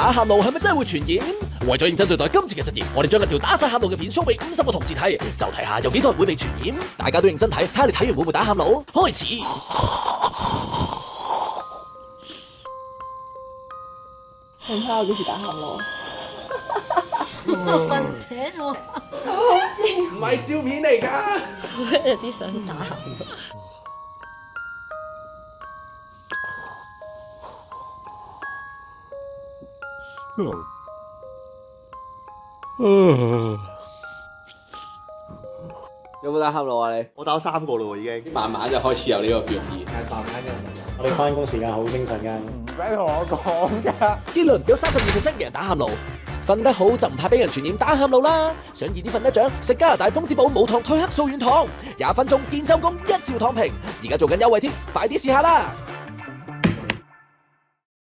打喊路係咪真係會傳染？為咗認真對待今次嘅實驗，我哋將一條打晒喊路嘅片 show 俾50個同事睇，就睇下有幾多人會被傳染。大家都認真睇，睇下你睇完會唔會打喊路？開始。想睇我幾時打喊路？我瞓醒我，唔係笑片嚟㗎。有啲想打喊路。有冇打喊路啊你？我打咗3個咯喎已經。慢慢就開始有呢個表現。我哋翻工時間好精神㗎。唔使同我講㗎。結論有32%嘅人打喊路，瞓得好就唔怕俾人傳染打喊路啦。想易啲瞓得着，食加拿大豐士寶無糖褪黑素軟糖，20分鐘見周公，一朝躺平。而家做緊優惠添，快啲試下啦！